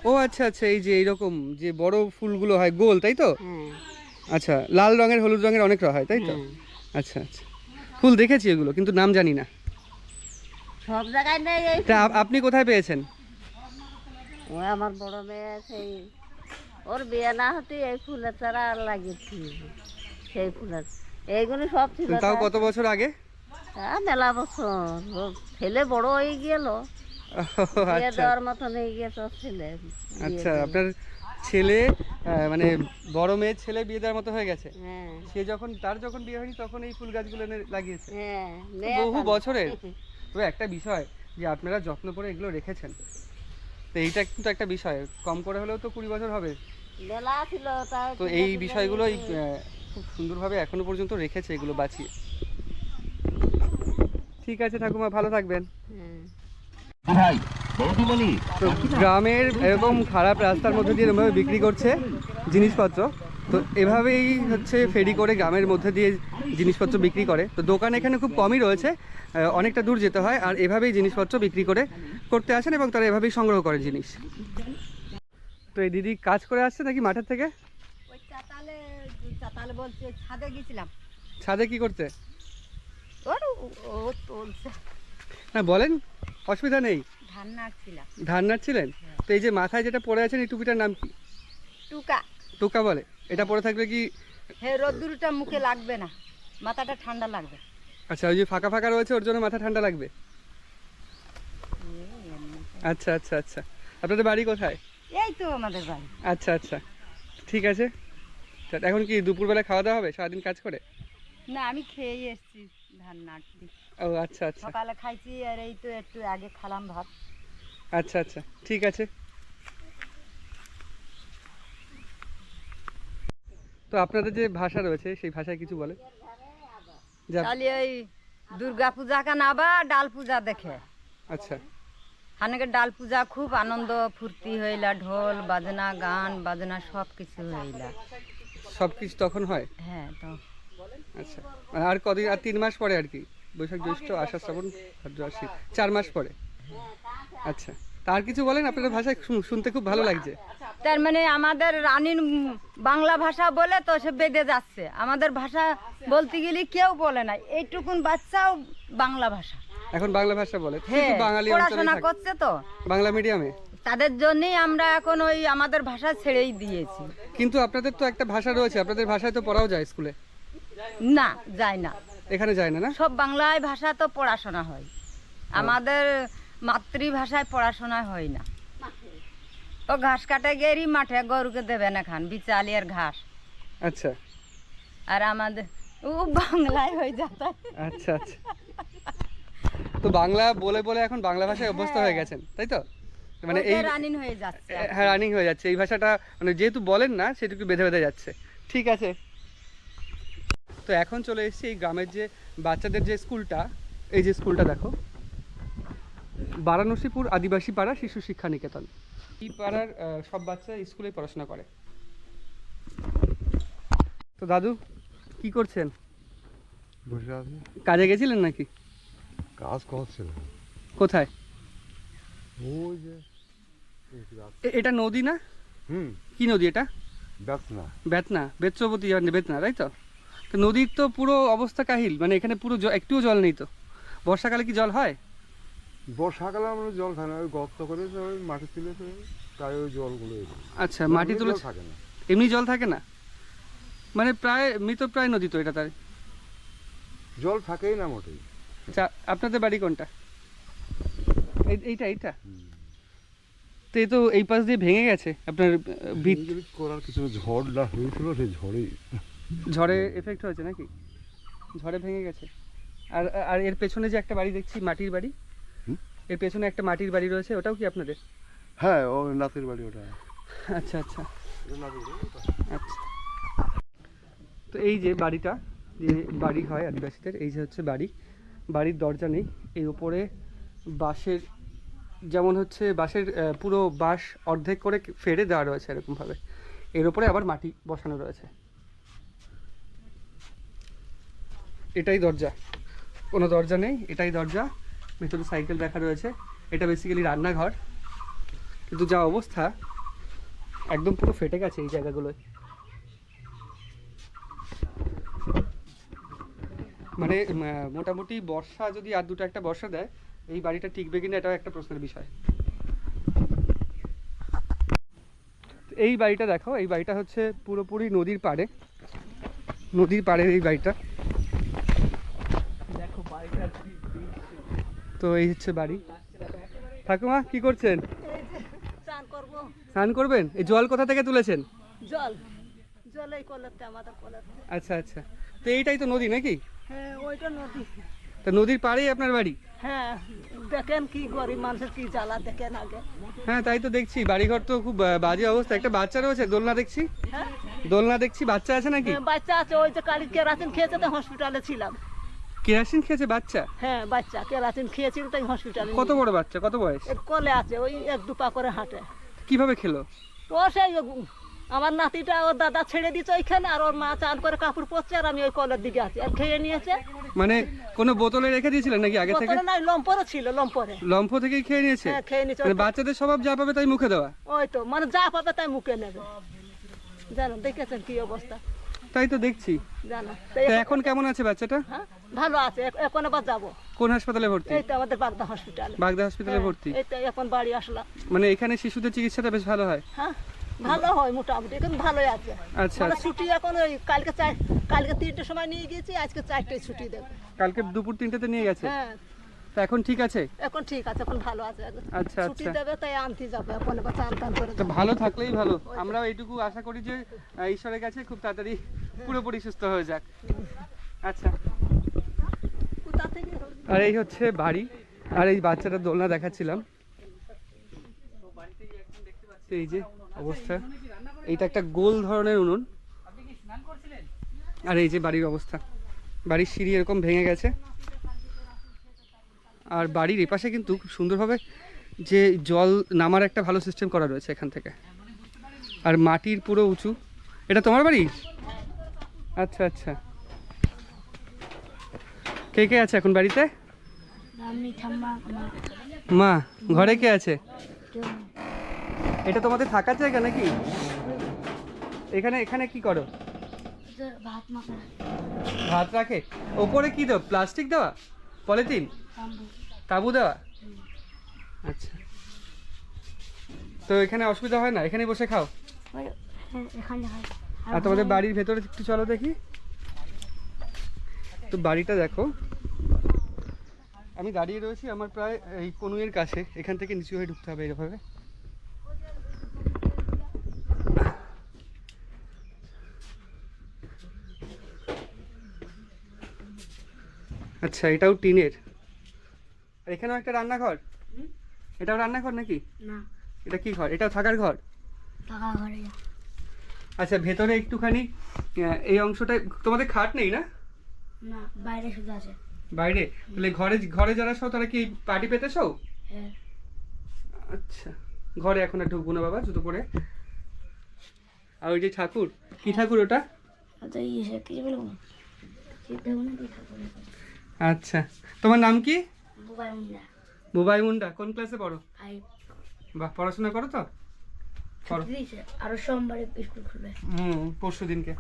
ও আচ্ছা আচ্ছা, এই যে এইরকম যে বড় ফুলগুলো হয় গোল, তাই তো? হ্যাঁ, আচ্ছা, লাল রঙের, হলুদ রঙের অনেক হয়, তাই তো? হ্যাঁ। আচ্ছা আচ্ছা, ফুল দেখেছি এগুলো, কিন্তু নাম জানি না। সব জায়গায় নেই এই তা আপনি কোথায় পেয়েছেন? ওই আমার বড় মেয়ে, সেই ওর বিয়ে না হতে এই ফুলের চারা লাগিয়েছি। সেই ফুলের এইগুলো সব ছিল। তাও কত বছর আগে? মেলা বছর, ও ছেলে বড় হয়ে গেল, বিয়ে আচ্ছা দেওয়ার মতো নিয়ে গিয়েছে ওর ছেলে। আচ্ছা, আপনার ছেলে মানে বড় মেয়ের ছেলে বিয়ে দেওয়ার মতো হয়ে গেছে। হ্যাঁ, সে তার যখন বিয়ে হয়নি তখন এই ফুল গাছগুলো এনে লাগিয়েছে। হ্যাঁ, বহু বছরের। তবে একটা বিষয় যে আপনারা যত্ন করে এগুলো রেখেছেন, তো এইটা কিন্তু একটা বিষয়, কম করে হলেও তো 20 বছর হবে। মেলা ছিল, তাও তো এই বিষয়গুলোই খুব সুন্দরভাবে এখনো পর্যন্ত রেখেছে এগুলো বাঁচিয়ে। ঠিক আছে ঠাকুমা, ভালো থাকবেন। হ্যাঁ। তো গ্রামের এরকম খারাপ রাস্তার মধ্যে দিয়ে এরকমভাবে বিক্রি করছে জিনিসপত্র। তো এভাবেই হচ্ছে ফেরি করে গ্রামের মধ্যে দিয়ে জিনিসপত্র বিক্রি করে। তো দোকান এখানে খুব কমই রয়েছে, অনেকটা দূর যেতে হয়, আর এভাবেই জিনিসপত্র বিক্রি করতে আসেন এবং তারা এভাবেই সংগ্রহ করে জিনিস। তো এই দিদি কাজ করে আসছে নাকি মাঠের থেকে? ওই চাতালে বলছে ছাদে গেছিলাম। ছাদে কি করতে? ও তুলছে। হ্যাঁ বলেন, অসুবিধা নেই। ধান নাড়ছিলাম। ধান নাড়ছিলেন? তো এই যে মাথায় যেটা পরে আছেন এই টুপিটার নাম কি? টুকা। টোকা বলে। এটা পরে থাকলে কি হে রোদ্দুরটা মুখে লাগবে না, মাথাটা ঠান্ডা লাগবে। আচ্ছা, ওই যে ফাঁকা ফাঁকা রয়েছে ওর জন্য মাথা ঠান্ডা লাগবে। আচ্ছা আচ্ছা আচ্ছা। আপনাদের বাড়ি কোথায়? এই তো আমাদের বাড়ি। আচ্ছা আচ্ছা, ঠিক আছে। এখন কি দুপুরবেলা খাওয়া দাওয়া হবে সারাদিন কাজ করে? না, আমি খেয়েই এসেছি ধান নাড়ছি। ও আচ্ছা আচ্ছা সকালে খাইছি আর এই তো একটু আগে খালাম ভাত। আচ্ছা আচ্ছা, ঠিক আছে। তো আপনাদের যে ভাষা রয়েছে সেই ভাষায় কিছু বলে? তাহলে ওই দুর্গা পূজা কা নাবা ডাল পূজা দেখে। আচ্ছা, হানকে ডাল পূজা খুব আনন্দ ফুর্তি হইলা, ঢোল বাজনা গান বাজনা সব কিছু হইলা। সব কিছু তখন হয়? হ্যাঁ। তো আচ্ছা, আর কদিন, আর 3 মাস পরে আর কি? বৈশাখ জ্যৈষ্ঠ আষাঢ় শ্রাবণ ভাদ্র আশ্বিন, 4 মাস পরে। আচ্ছা, তার কিছু বলেন? আপনাদের ভাষায় শুনতে খুব ভালো লাগছে। তার মানে আমাদের রানীর বাংলা ভাষা বলে তো সে বেঁধে যাচ্ছে। আমাদের ভাষা বলতে গেলে কেউ বলে না, এইটুকুন বাচ্চাও বাংলা ভাষা এখন বাংলা ভাষা বলে, হ্যাঁ, কিন্তু বাঙালি পড়াশোনা করছে তো বাংলা মিডিয়ামে। তাদের জন্যই আমরা এখন ওই আমাদের ভাষা ছেড়েই দিয়েছি। কিন্তু আপনাদের তো একটা ভাষা রয়েছে, আপনাদের ভাষায় তো পড়াও যায় স্কুলে? না, যায় না। এখানে যায় না? না, সব বাংলায় ভাষা তো পড়াশোনা হয়, আমাদের মাতৃভাষায় পড়াশোনা হয় না। ও ঘাস কাটে গেরি মাঠে গরুকে দেবে না খান বিচালি আর ঘাস। আচ্ছা আর আমাদের ও বাংলায় হয়ে যাতে। আচ্ছা আচ্ছা। তো বাংলা বলে বলে এখন বাংলা ভাষায় অভ্যস্ত হয়ে গেছেন, তাই তো? মানে এই রানিং হয়ে যাচ্ছে। হ্যাঁ, রানিং হয়ে যাচ্ছে এই ভাষাটা, মানে যেহেতু বলেন না সেটুকু বেঁধে বেঁধে যাচ্ছে। ঠিক আছে। তো এখন চলে এসেছি এই গ্রামের যে বাচ্চাদের যে স্কুলটা, এই যে স্কুলটা দেখো, বারাণসীপুর আদিবাসী পাড়া শিশু শিক্ষা নিকেতন। এই পাড়ার সব বাচ্চা স্কুলে পড়াশোনা করে। তো দাদু কি করছেন? বসে আছি। কাজে গেছিলেন নাকি? কাজ করছিল। কোথায়? ওই যে এটা নদী না? হুম, কি নদী এটা? বেতনা। বেতনা, বেত্রবতী বেতনা, তাই তো? তো নদীর তো পুরো অবস্থা কাহিল, মানে এখানে পুরো একটুও জল নেই তো। বর্ষাকালে কি জল হয়? বর্ষাকালে আমরা জল থাকে না, ওই গর্ত করে ওই মাটি তুলেছে, তাই ওই জলগুলো আচ্ছা, মাটি তুলে থাকে না, এমনি জল থাকে না, মানে প্রায় মৃতপ্রায় নদী তো এটা, তাই জল থাকেই না মোটেই। আচ্ছা, আপনাদের বাড়ি কোনটা? এইটা এইটা? তো এই তো এই পাশ দিয়ে ভেঙে গেছে আপনার ভিত করার কিছু ঝড়টা হয়েছিল, সেই ঝড়ে এফেক্ট হয়েছে নাকি? ঝড়ে ভেঙে গেছে। আর আর এর পেছনে যে একটা বাড়ি দেখছি, মাটির বাড়ি, এর পেছনে একটা মাটির বাড়ি রয়েছে, ওটাও কি আপনাদের? হ্যাঁ, ও নাতির বাড়ি ওটা। আচ্ছা আচ্ছা আচ্ছা। তো এই যে বাড়িটা, যে বাড়ি হয় আদিবাসীদের, এই যে হচ্ছে বাড়ি, বাড়ির দরজা নেই, এই উপরে বাঁশের, যেমন হচ্ছে বাঁশের পুরো বাঁশ অর্ধেক করে ফেড়ে দেওয়া রয়েছে এরকমভাবে, এর উপরে আবার মাটি বসানো রয়েছে। এটাই দরজা, কোনো দরজা নেই, এটাই দরজা। ভেতরে সাইকেল রাখা রয়েছে। এটা বেসিক্যালি রান্নাঘর, কিন্তু যা অবস্থা একদম পুরো ফেটে গেছে এই জায়গাগুলোয়। মানে মোটামুটি বর্ষা যদি আর দুটো একটা বর্ষা দেয়, এই বাড়িটা টিকবে কিনা এটাও একটা প্রশ্নের বিষয়। এই বাড়িটা দেখো, এই বাড়িটা হচ্ছে পুরোপুরি নদীর পাড়ে, নদীর পাড়ের এই বাড়িটা দেখো, বাড়িটা। তো এই হচ্ছে বাড়ি। ঠাকুমা কি করছেন? স্নান করবেন? এই জল কোথা থেকে তুলেছেন? জল এই কলেতে, আমাদের কলেতে। আচ্ছা আচ্ছা। তো এইটাই তো নদী নাকি? হ্যাঁ, ওইটা নদী। তো নদীর পাড়েই আপনার বাড়ি? হ্যাঁ, দেখেন কি গরিব মানুষের কি জ্বালা দেখেন আগে। হ্যাঁ, তাই তো দেখছি, বাড়িঘর তো খুব বাজে অবস্থা। একটা বাচ্চা রয়েছে, দোলনা দেখছি। হ্যাঁ, দোলনা দেখছি, বাচ্চা আছে নাকি? বাচ্চা আছে, ওই যে কালি কেরাসিন খেয়েছে তো হসপিটালে ছিলাম। কেরাসিন খেয়েছে বাচ্চা? হ্যাঁ, বাচ্চা কেরাসিন খেয়েছিল তাই হসপিটালে। কত বড় বাচ্চা, কত বয়স? কলে আছে, ওই 1-2 পা করে হাঁটে। কিভাবে খেলো? ও সেই আমার নাতিটা ওর দাদা ছেড়ে দিচ্ছে ওইখানে, আর ওর মা চান করে কাপড় পরছে, আর আমি ওই কলের দিকে আছি, আর খেয়ে নিয়েছে। মানে কোনো বোতলে রেখে দিয়েছিলেন নাকি আগে থেকে? নাই, লম্পরও ছিল, লম্পরে। লম্ফ থেকেই খেয়ে নিয়েছে? হ্যাঁ, খেয়ে নিয়েছে। মানে বাচ্চাদের স্বভাব যা পাবে তাই মুখে দেওয়া? ওই তো, মানে যা পাবে তাই মুখে নেবে। জানো, দেখেছেন কি অবস্থা। তো তাই তো দেখছি। জানো তো এখন কেমন আছে বাচ্চাটা? হ্যাঁ ভালো আছে, এখন আবার যাবো। কোন হাসপাতালে ভর্তি? এই তো আমাদের বাগদা হসপিটালে। বাগদা হসপিটালে ভর্তি। এই তো এখন বাড়ি আসলাম। মানে এখানে শিশুদের চিকিৎসাটা বেশ ভালো হয়? হ্যাঁ ভালো হয় মোটামুটি, এখন ভালোই আছে। আচ্ছা মানে আচ্ছা। ছুটি এখন ওই কালকে 3টের সময় নিয়ে গিয়েছি, আজকে 4টায় ছুটি দেবে। কালকে দুপুর 3টেতে নিয়ে গেছে? হ্যাঁ তা এখন ঠিক আছে? এখন ঠিক আছে, এখন ভালো আছে। আচ্ছা ছুটি আচ্ছা। দেবে তাই আনতে যাবে, এখন আবার চান টান করে তো যাবে। ভালো থাকলেই ভালো। আমরাও এইটুকু আশা করি যে ঈশ্বরের কাছে খুব তাড়াতাড়ি পুরোপুরি সুস্থ হয়ে যাক। আচ্ছা। কোথা থেকে হলো? আর এই হচ্ছে বাড়ি, আর এই বাচ্চাটার দোলনা দেখাচ্ছিলাম। এই যে অবস্থা, এইটা একটা গোল ধরনের উনুন। আর এই যে বাড়ির অবস্থা, বাড়ির সিঁড়ি এরকম ভেঙে গেছে। আর বাড়ির এপাশে কিন্তু খুব সুন্দরভাবে যে জল নামার একটা ভালো সিস্টেম করা রয়েছে এখান থেকে। আর মাটির পুরো উঁচু। এটা তোমার বাড়ি? আচ্ছা আচ্ছা। কে কে আছে এখন বাড়িতে? মা। ঘরে কে আছে? এটা তোমাদের থাকার জায়গা নাকি? এখানে এখানে কি করো? ভাত রাখে। ওপরে কি দাও? প্লাস্টিক দেওয়া? পলিথিন? তাঁবু দেওয়া? আচ্ছা। তো এখানে অসুবিধা হয় না? এখানে বসে খাও? আর তোমাদের বাড়ির ভেতরে একটু চলো দেখি। তো বাড়িটা দেখো। আমি দাঁড়িয়ে রয়েছি আমার প্রায় এই কনুয়ের কাছে, এখান থেকে নিচু হয়ে ঢুকতে হবে এইভাবে। আচ্ছা, এটাও টিনের। আর এখানেও একটা রান্নাঘর? এটাও রান্নাঘর নাকি? না, এটা কি ঘর? এটাও থাকার ঘর? থাকা ঘরে। আচ্ছা, ভেতরে একটুখানি এই অংশটায় তোমাদের খাট নেই না? না, বাইরে শুধু আছে। বাইরে? তাহলে ঘরে ঘরে যারা শো তারা কি পার্টি পেতে শো? হ্যাঁ। আচ্ছা, ঘরে এখন আর ঢুকবো না বাবা, জুতো পরে। আর ওই যে ঠাকুর, কি ঠাকুর ওটা? আচ্ছা, ইয়ে কি বলবো? আচ্ছা, তোমার নাম কি? বুবাই মুন্ডা। বুবাই মুন্ডা। কোন ক্লাসে পড়ো? 5। বাহ, পড়াশোনা করো তো? করো। দিয়েছে, আরো সোমবারে স্কুল খুলবে। পরশু দিনকে।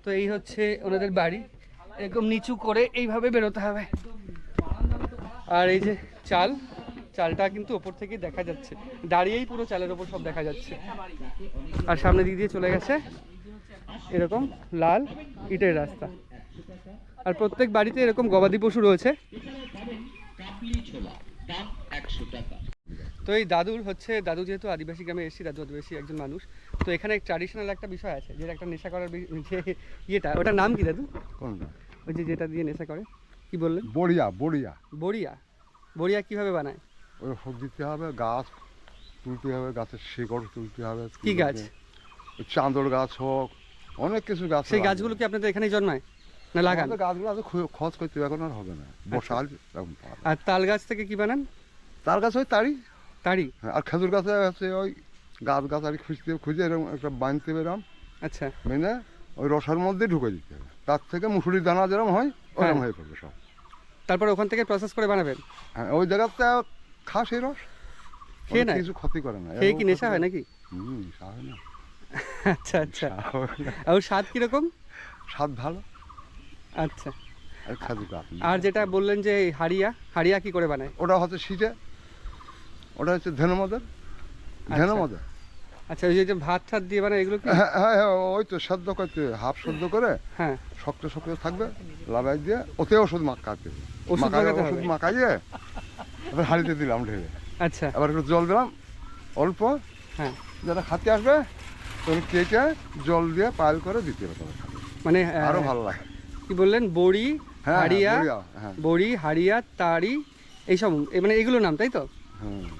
তো এই হচ্ছে ওনাদের বাড়ি, এরকম নিচু করে এইভাবে বেরোতে হবে। আর এই যে চালটা কিন্তু ওপর থেকেই দেখা যাচ্ছে, দাঁড়িয়েই পুরো চালের ওপর সব দেখা যাচ্ছে। আর সামনে দিক দিয়ে চলে গেছে এরকম লাল ইটের রাস্তা। আর প্রত্যেক বাড়িতে এরকম গবাদি পশু রয়েছে। তো এই দাদু যেহেতু আদিবাসী গ্রামে এসেছি, দাদু আদিবাসী একজন মানুষ। তো এখানে ট্র্যাডিশনাল একটা বিষয় আছে, যেটা একটা নেশা করার যে ইয়েটা, ওটার নাম কি দাদু? কোনটা? ওই যে যেটা দিয়ে নেশা করে, কি বললেন? বড়িয়া। বড়িয়া কিভাবে বানায়? ওই হোক দিতে হবে, গাছ তুলতে হবে, গাছের শিকড় তুলতে হবে। কি গাছ? চাঁদর গাছ হোক, অনেক কিছু গাছ। সেই গাছগুলো কি আপনাদের এখানেই জন্মায় না লাগান? গাছগুলো আছে খোঁজ করতে হবে, এখন আর হবে না, বসাল। আর তাল গাছ থেকে কি বানান? তার গাছ ওই তাড়ি। আর খেজুর গাছে আছে ওই গাছ আর খুঁজে এরকম একটা বাঁধতে হবে এরকম। আচ্ছা, মেনে ওই রসার মধ্যে ঢুকে দিতে হবে, তার থেকে মুসুরির দানা যেরকম হয় ওরকম হয়ে পড়বে সব। তারপর ওখান থেকে প্রসেস করে বানাবেন? হ্যাঁ, ওই জায়গাতে খা সেই রস, খেয়ে নেয়? কিছু ক্ষতি করে না। খেয়ে কি নেশা হয় নাকি? নেশা হয় না। আচ্ছা আচ্ছা। আর স্বাদ কিরকম? স্বাদ ভালো। আচ্ছা। আর খেজুর গাছ। আর যেটা বললেন যে হাড়িয়া কি করে বানায়? ওটা হচ্ছে শীতে, ওটা হচ্ছে ধেনুমদের। আচ্ছা, ওই যে ভাত ঠাত দিয়ে বানায় এগুলো কি? হ্যাঁ, ওই তো সেদ্ধ করতে, হাফ সেদ্ধ করে, হ্যাঁ, শক্ত থাকবে, লাগাই দিয়ে ওতে ওষুধ মাখাতে, ওষুধ মাখাইয়ে এবার হাঁড়িতে দিলাম ঢেলে। আচ্ছা, এবার একটু জল দিলাম অল্প, হ্যাঁ, যারা খাতে আসবে তখন কেটে জল দিয়ে পাইল করে দিতে হবে, তবে খাবে, মানে আরো ভালো লাগে। কি বললেন? বড়ি, হাড়িয়া, বড়ি, হাড়িয়া, তাড়ি, এইসব মানে এগুলো নাম, তাই তো?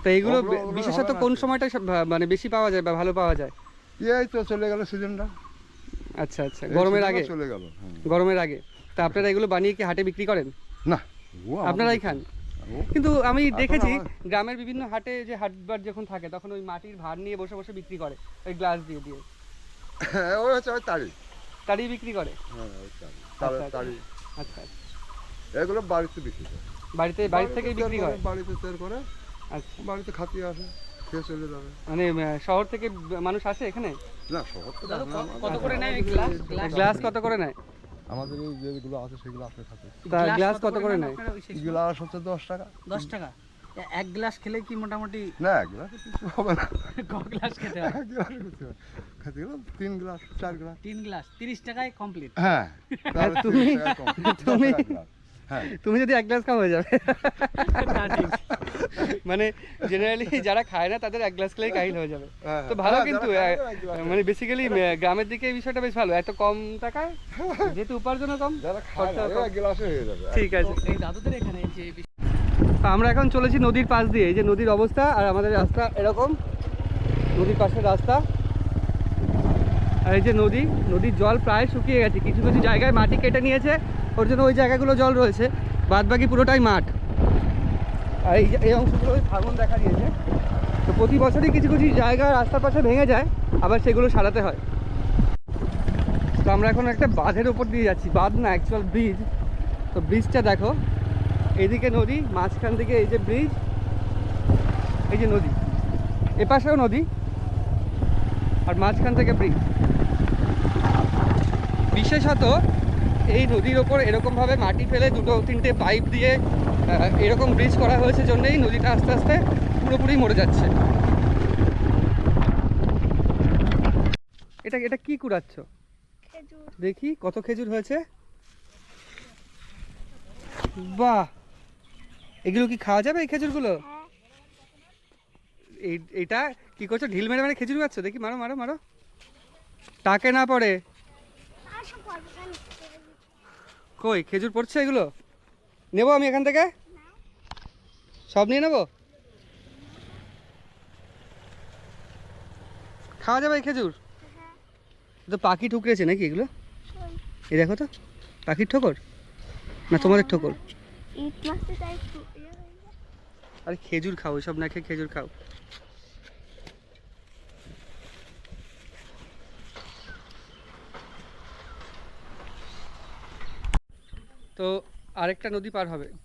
তো এগুলো বিশেষত কোন সময়টা মানে বেশি পাওয়া যায় বা ভালো পাওয়া যায়? এই তো চলে গেল সিজনটা। আচ্ছা আচ্ছা, গরমের আগে চলে গেল। গরমের আগে। তা আপনারা এগুলো বানিয়ে কি হাটে বিক্রি করেন? না, আপনারাই খান? কিন্তু আমি দেখেছি গ্রামের বিভিন্ন হাটে যে হাটবার যখন থাকে তখন ওই মাটির ভার নিয়ে বসে বসে বিক্রি করে, ওই গ্লাস দিয়ে দিয়ে। ওই হচ্ছে ওই তাড়ি বিক্রি করে? আচ্ছা, এগুলো বাড়িতে বিক্রি করে। বাড়ি থেকেই বিক্রি করে? বাড়িতে তৈরি করে, আচ্ছা, বাড়িতে খাতে আসে। খেয়ে চলে যাবে। মানে শহর থেকে মানুষ আসে এখানে? না শহর তো কত করে নেয় গ্লাস? কত করে নেয়? আমাদের এই যেগুলো আছে সেগুলো আপনি থাকে। তা গ্লাস কত করে নেয়? গ্লাস হচ্ছে 10 টাকা। 10 টাকা। এক গ্লাস খেলে কি মোটামুটি না গ্লাস কিছু হবে না। ক গ্লাস খেতে হয়? এক গ্লাস খেতে গেলে 3 গ্লাস 4 গ্লাস। 3 গ্লাস 30 টাকায় কমপ্লিট। হ্যাঁ তুমি যদি এক গ্লাস খাওয়া হয়ে যাবে। মানে জেনারেলি যারা খায় না তাদের এক গ্লাস খেলেই কাহিল হয়ে যাবে। তো ভালো কিন্তু মানে বেসিক্যালি গ্রামের দিকে এই বিষয়টা বেশ ভালো, এত কম টাকায় যেহেতু উপার্জনও কম, এক গ্লাসে হয়ে যাবে। ঠিক আছে। এই দাদুদের এখানে যে আমরা এখন চলেছি নদীর পাশ দিয়ে। এই যে নদীর অবস্থা, আর আমাদের রাস্তা এরকম, নদীর পাশের রাস্তা। আর এই যে নদীর জল প্রায় শুকিয়ে গেছে, কিছু কিছু জায়গায় মাটি কেটে নিয়েছে, ওর জন্য ওই জায়গাগুলো জল রয়েছে, বাদ বাকি পুরোটাই মাঠ। আর এই অংশগুলো ভাঙন দেখা দিয়েছে। তো প্রতি বছরই কিছু কিছু জায়গা রাস্তার পাশে ভেঙে যায়, আবার সেগুলো সারাতে হয়। তো আমরা এখন একটা বাঁধের ওপর দিয়ে যাচ্ছি, বাঁধ না অ্যাকচুয়াল ব্রিজ। তো ব্রিজটা দেখো, এইদিকে নদী, মাঝখান থেকে এই যে ব্রিজ, এই যে নদী, এপাশেও নদী, আর মাঝখান থেকে ব্রিজ। বিশেষত এই নদীর ওপর এরকমভাবে মাটি ফেলে 2-3টে পাইপ দিয়ে এরকম ব্রিজ করা হয়েছে জন্যই নদীটা আস্তে আস্তে পুরোপুরি মরে যাচ্ছে। এটা কি কুড়াচ্ছ? দেখি কত খেজুর হয়েছে। বাহ, এগুলো কি খাওয়া যাবে এই খেজুরগুলো? এটা কি করছো, ঢিল মেরে মেরে খেজুর খাচ্ছ? দেখি মারো মারো মারো, টাকে না পড়ে। কই খেজুর পড়ছে? এগুলো নেবো আমি এখান থেকে, সব নিয়ে নেবো। খাওয়া যাবে এই খেজুর? তো পাখি ঠুকরেছে নাকি এগুলো? এই দেখো তো, পাখির ঠোকর না তোমাদের ঠোকর? আরে খেজুর খাও, সব না খেয়ে খেজুর খাও। তো আরেকটা নদী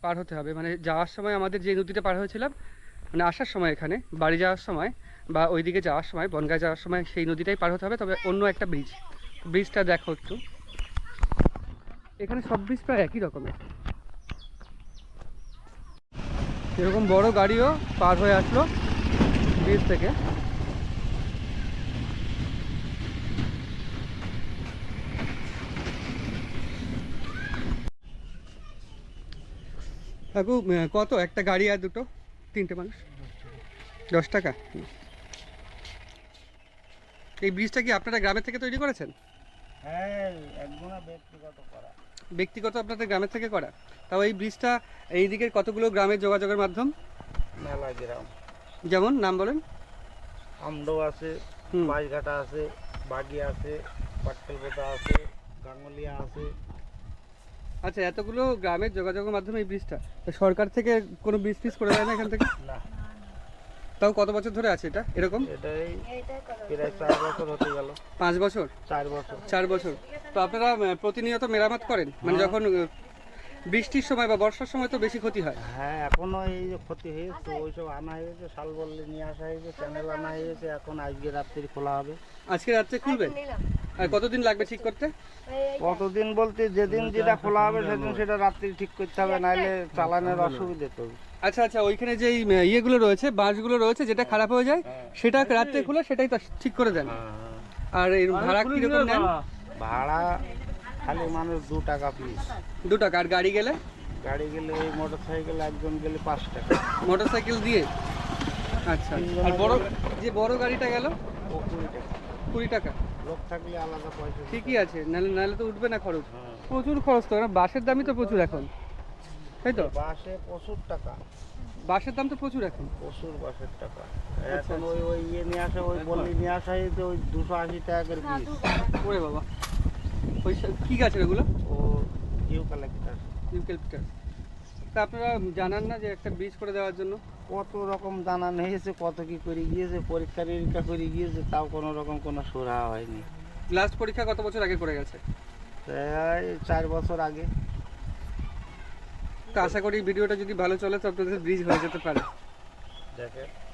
পার হতে হবে, মানে যাওয়ার সময় আমাদের যে নদীটা পার হয়েছিলাম, মানে আসার সময় এখানে বাড়ি যাওয়ার সময় বা ওইদিকে যাওয়ার সময়, বনগাঁ যাওয়ার সময় সেই নদীটাই পার হতে হবে, তবে অন্য একটা ব্রিজটা দেখো একটু। এখানে সব ব্রিজ প্রায় একই রকমের। এরকম বড় গাড়িও পার হয়ে আসলো ব্রিজ থেকে। কাকু কত একটা গাড়ি আর 2-3টে মানুষ? 10 টাকা। এই ব্রিজটা কি আপনারা গ্রামের থেকে তৈরি করেছেন? হ্যাঁ, একদম ব্যক্তিগত আপনাদের গ্রামের থেকে করা? তাও এই ব্রিজটা এই দিকের কতগুলো গ্রামের যোগাযোগের মাধ্যম? মেলা গ্রাম, যেমন নাম বলেন। আমডো আছে, বাইঘাটা আছে, বাগি আছে, পাটকেলপোতা আছে, গাঙ্গুলিয়া আছে। আচ্ছা, এতগুলো গ্রামের যোগাযোগের মাধ্যমে এই ব্রিজটা, তো সরকার থেকে কোনো ব্রিজ ফিজ করে দেয় না এখান থেকে? না। তাও কত বছর ধরে আছে এটা এরকম? এটাই প্রায় 4 বছর হতে গেল। 5 বছর? 4 বছর। 4 বছর। তো আপনারা প্রতিনিয়ত মেরামত করেন? মানে যখন বৃষ্টির সময় বা বর্ষার সময় তো বেশি ক্ষতি হয়। হ্যাঁ, এখনো এই যে ক্ষতি হয়েছে ওইসব আনা হয়েছে, শাল বললে নিয়ে আসা হয়েছে, চ্যানেল আনা হয়েছে, এখন আজকে রাত্রি খোলা হবে। আজকে রাত্রে খুলবেন? আর কতদিন লাগবে ঠিক করতে? কতদিন বলতে যেদিন যেটা খোলা হবে সেদিন সেটা রাত্রি ঠিক করতে হবে, নাহলে চালানোর অসুবিধা তো। আচ্ছা আচ্ছা, ওইখানে যে ইয়েগুলো রয়েছে, বাঁশগুলো রয়েছে, যেটা খারাপ হয়ে যায় সেটা রাত্রে খুলে সেটাই তো ঠিক করে দেন। আর এর ভাড়া কিরকম নেন? ভাড়া খালি মানুষ 2 টাকা পিস। 2 টাকা। আর গাড়ি গেলে? গাড়ি গেলে এই মোটর সাইকেল একজন গেলে 5 টাকা। মোটর সাইকেল দিয়ে? আচ্ছা। আর বড় গাড়িটা গেল? ও 20 টাকা। 20 টাকা। লোক থাকলে আলাদা পয়সা। ঠিকই আছে, নাহলে তো উঠবে না খরচ। প্রচুর খরচ তো, বাসের দামই তো প্রচুর এখন, তাই তো? বাসে প্রচুর টাকা। বাসের দাম তো প্রচুর এখন, প্রচুর বাসের টাকা। এখন ওই ইয়ে নিয়ে আসা, ওই বললি নিয়ে আসা হয়েছে, ওই 280 টাকা করে পিস। ওরে বাবা, ওই কি গাছের ওগুলো? ও ইউক্যালিপটাস। ইউক্যালিপটাস। তা আপনারা জানান না যে একটা ব্রিজ করে দেওয়ার জন্য? কত রকম জানানো হয়েছে, কত কি করে গিয়েছে, পরীক্ষা নিরীক্ষা করে গিয়েছে, তাও কোনো রকম কোনো সুরা হয়নি। লাস্ট পরীক্ষা কত বছর আগে করে গেছে? প্রায় 4 বছর আগে। তো আশা করি ভিডিওটা যদি ভালো চলে তো আপনাদের ব্রিজ হয়ে যেতে পারে।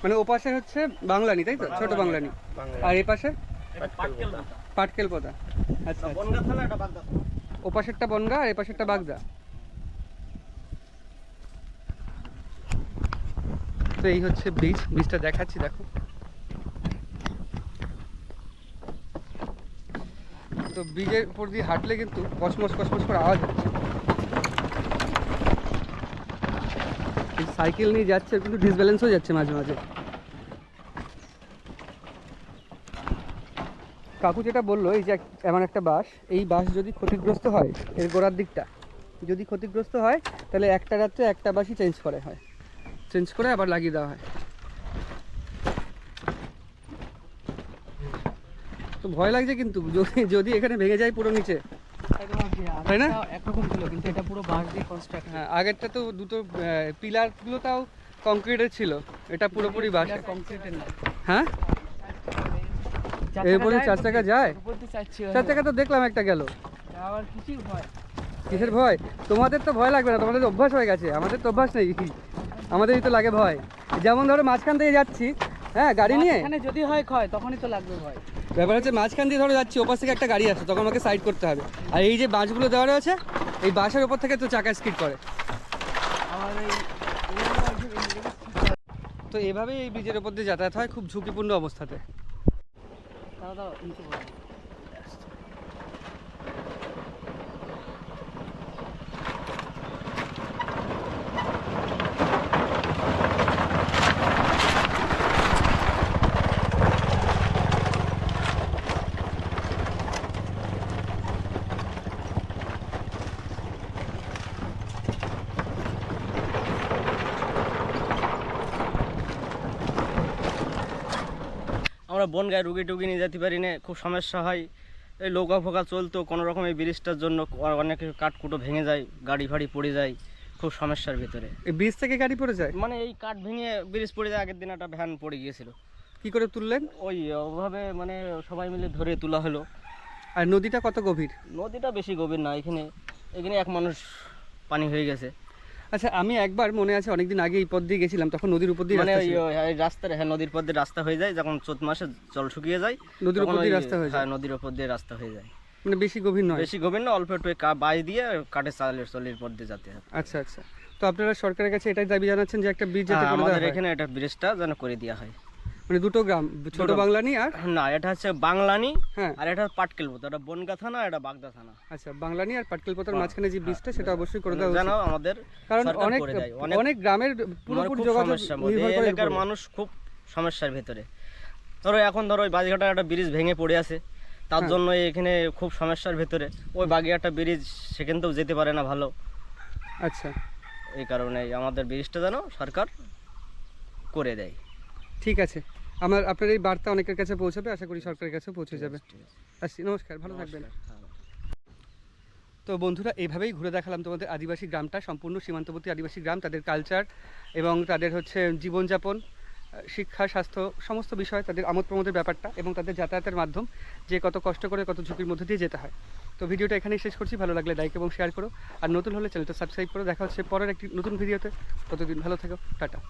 মানে ওপাশে হচ্ছে বাংলানি, তাই তো? ছোট বাংলানি। আর এই পাশে পাটকেল পোতা। আচ্ছা, ওপাশেরটা বনগা আর এই পাশেরটা বাগদা। তো এই হচ্ছে ব্রিজটা দেখাচ্ছি, দেখো। তো ব্রিজের উপর দিয়ে হাঁটলে কিন্তু কসমস করে আওয়াজ হচ্ছে। সাইকেল নিয়ে যাচ্ছে কিন্তু ডিসব্যালেন্স হয়ে যাচ্ছে মাঝে মাঝে। কাকু যেটা বললো, এই যে এমন একটা বাস, এই বাস যদি ক্ষতিগ্রস্ত হয়, এর গোড়ার দিকটা যদি ক্ষতিগ্রস্ত হয়, তাহলে একটা রাত্রে একটা বাসই চেঞ্জ করে আবার লাগিয়ে দেওয়া হয়। তো ভয় লাগছে কিন্তু, যদি এখানে ভেঙে যায় পুরো নিচে, তাই না? একরকম ছিল, কিন্তু এটা পুরো বাঁশ দিয়ে কনস্ট্রাক্ট। হ্যাঁ, আগেরটা তো দুটো পিলারগুলো তাও কংক্রিটের ছিল, এটা পুরোপুরি বাঁশ। কংক্রিটের না। হ্যাঁ, এরপরে 4 চাকা যায়। উপর দিয়ে চাচ্ছি 4 চাকা তো দেখলাম একটা গেল। আবার কিছুই ভয়। কিসের ভয়? তোমাদের তো ভয় লাগবে না, তোমাদের তো অভ্যাস হয়ে গেছে, আমাদের তো অভ্যাস নেই। আমাদেরই তো লাগে ভয়। যেমন ধরো মাঝখান থেকে যাচ্ছি, হ্যাঁ, গাড়ি নিয়ে, এখানে যদি হয় ক্ষয় তখনই তো লাগবে ভয়। ব্যাপার হচ্ছে মাঝখান দিয়ে ধরো যাচ্ছি, ওপাশ থেকে একটা গাড়ি আসছে, তখন আমাকে সাইড করতে হবে। আর এই যে বাসগুলো দেওয়া রয়েছে, এই বাসের ওপর থেকে তো চাকা স্কিড করে। তো এভাবেই এই ব্রিজের ওপর দিয়ে যাতায়াত হয় খুব ঝুঁকিপূর্ণ অবস্থাতে। আমরা বনগায় রুগী টুগি নিয়ে যেতে পারি না, খুব সমস্যা হয়। এই নৌকা ফোকা চলতো, কোনো রকম এই ব্রিজটার জন্য অনেক কাঠকুটো ভেঙে যায়, গাড়ি ফাড়ি পড়ে যায়, খুব সমস্যার ভিতরে। এই ব্রিজ থেকে গাড়ি পড়ে যায়? মানে এই কাঠ ভেঙে ব্রিজ পড়ে যায়। আগের দিন একটা ভ্যান পড়ে গিয়েছিল। কি করে তুললেন? ওভাবে মানে সবাই মিলে ধরে তোলা হলো। আর নদীটা কত গভীর? নদীটা বেশি গভীর না, এখানে 1 মানুষ পানি হয়ে গেছে। আচ্ছা, আমি একবার মনে আছে অনেকদিন আগে এই পথ দিয়ে গেছিলাম, তখন নদীর উপর দিয়ে মানে রাস্তা ছিল। ওই রাস্তার, হ্যাঁ, নদীর পথ দিয়ে রাস্তা হয়ে যায়। যখন চৈত মাসে জল শুকিয়ে যায়, নদীর উপর তখন দিয়ে ওই- রাস্তা হয়ে যায়। হ্যাঁ, নদীর উপর দিয়ে রাস্তা হয়ে যায়। মানে বেশি গভীর নয়? বেশি গভীর না, অল্প একটু বাই দিয়ে কাঠের চলির পর দিয়ে যেতে হয়। আচ্ছা আচ্ছা। তো আপনারা সরকারের কাছে এটাই দাবি জানাচ্ছেন যে একটা ব্রিজ যাতে হ্যাঁ, করে আমাদের দেওয়া হয়? এখানে একটা ব্রিজটা যেন করে দেওয়া হয়। মানে দুটো গ্রাম, ছোট বাংলানি আর না, এটা হচ্ছে বাংলানি, হ্যাঁ, আর এটা পাটকেল পোতা। এটা বনগা থানা, এটা বাগদা থানা। আচ্ছা, বাংলানি আর পাটকেল পোতার হ্যাঁ, মাঝখানে যে ব্রিজটা, সেটা অবশ্যই করে দেওয়া যেন উচিত। আমাদের কারণ সরকার অনেক করে দেয়। অনেক গ্রামের মানে পুরোপুরি খুব যোগাযোগ সমস্যার মধ্যে, নির্ভর এই করে এলাকার এর উপরে। মানুষ খুব সমস্যার ভিতরে। ধরো এখন ধরো ওই বাজিঘাটার একটা ব্রিজ ভেঙে পড়ে আছে, তার হ্যাঁ। জন্য এখানে খুব সমস্যার ভিতরে। ওই বাগিয়াটা ব্রিজ সেখানতেও যেতে পারে না ভালো। আচ্ছা, এই কারণে আমাদের ব্রিজটা যেন সরকার করে দেয়। ঠিক আছে। আপনার এই বার্তা অনেকের কাছে পৌঁছাবে, আশা করি সরকারের কাছে পৌঁছে যাবে। আসছি, নমস্কার, ভালো থাকবেন। তো বন্ধুরা, এইভাবেই ঘুরে দেখালাম তোমাদের আদিবাসী গ্রামটা, সম্পূর্ণ সীমান্তবর্তী আদিবাসী গ্রাম, তাদের কালচার এবং তাদের হচ্ছে জীবনযাপন, শিক্ষা, স্বাস্থ্য, সমস্ত বিষয়, তাদের আমোদ প্রমোদের ব্যাপারটা এবং তাদের যাতায়াতের মাধ্যম, যে কত কষ্ট করে, কত ঝুঁকির মধ্যে দিয়ে যেতে হয়। তো ভিডিওটা এখানেই শেষ করছি। ভালো লাগলে লাইক এবং শেয়ার করো, আর নতুন হলে চ্যানেলটা সাবস্ক্রাইব করো। দেখা হচ্ছে পরের একটি নতুন ভিডিওতে। ততদিন ভালো থেকো, টাটা।